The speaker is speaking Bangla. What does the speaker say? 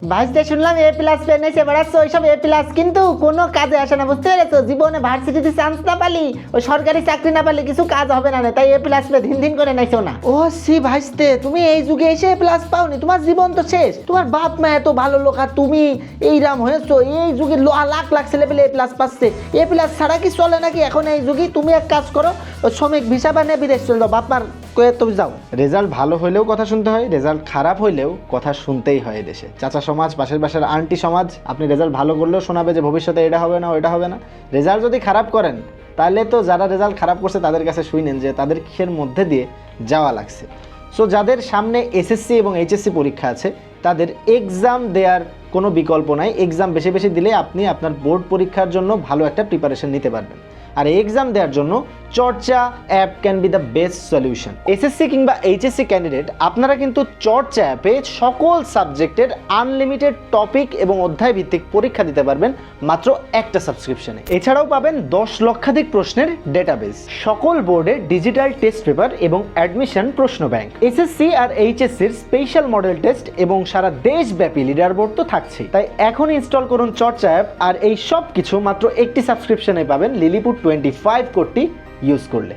ভাইতে শুনলাম এ প্লাস পেন এসে বেড়াচ্ছ, ওইসব এ প্লাস কিন্তু কোনো কাজে আসে না, বুঝতে পেরেছো? জীবনে ভার্সিটিতে চান্স না পালি, ওই সরকারি চাকরি না পালি কিছু কাজ হবে না, তাই এ প্লাস পে দিন দিন করে নাইছো না। ও সি ভাইস্তে, তুমি এই যুগে এসে এ প্লাস পাওনি? তোমার জীবন তো শেষ। তোমার বাপ মা এত ভালো লোক আর তুমি এইরাম হয়েছো। এই যুগে লাখ লাখ ছেলে পেলে এ প্লাস পাচ্ছে। এ প্লাস ছাড়া কি চলে নাকি এখন এই যুগে? তুমি এক কাজ করো, শ্রমিক ভিসা বানিয়ে বিদেশ চলে যাও, বাপ মার কয়ে তুমি যাও। রেজাল্ট ভালো হইলেও কথা শুনতে হয়, রেজাল্ট খারাপ হইলেও কথা শুনতেই হয় দেশে। চাচা সমাজ, পাশের বাসার আন্টি সমাজ আপনি রেজাল্ট ভালো করলেও শোনাবে যে ভবিষ্যতে এটা হবে না ওইটা হবে না। রেজাল্ট যদি খারাপ করেন তাহলে তো যারা রেজাল্ট খারাপ করছে তাদের কাছে শুনেন যে তাদের কিসের মধ্যে দিয়ে যাওয়া লাগছে। সো যাদের সামনে এসএসসি এবং এইচএসসি পরীক্ষা আছে তাদের এক্সাম দেওয়ার কোনো বিকল্প নাই। এক্সাম বেশি বেশি দিলে আপনি আপনার বোর্ড পরীক্ষার জন্য ভালো একটা প্রিপারেশন নিতে পারবেন। আর এক্সাম দেওয়ার জন্য চর্চা app can be the best solution. SSC কিংবা এইচএসসি ক্যান্ডিডেট আপনারা কিন্তু চর্চা অ্যাপে সকল সাবজেক্টের আনলিমিটেড টপিক এবং অধ্যায় ভিত্তিক পরীক্ষা দিতে পারবেন মাত্র একটা সাবস্ক্রিপশনে। এছাড়াও পাবেন 10 লক্ষাধিক প্রশ্নের ডেটাবেস, সকল বোর্ডের ডিজিটাল টেস্ট পেপার এবং অ্যাডমিশন প্রশ্ন ব্যাংক, এসএসসি আর এইচএসসির স্পেশাল মডেল টেস্ট এবং সারা দেশব্যাপী লিডার বোর্ড তো থাকছেই। তাই এখন ইনস্টল করুন চর্চা অ্যাপ, আর এই সব কিছু মাত্র একটি সাবস্ক্রিপশনে পাবেন লিলিপুট 25 কোডটি ইউজ করলে।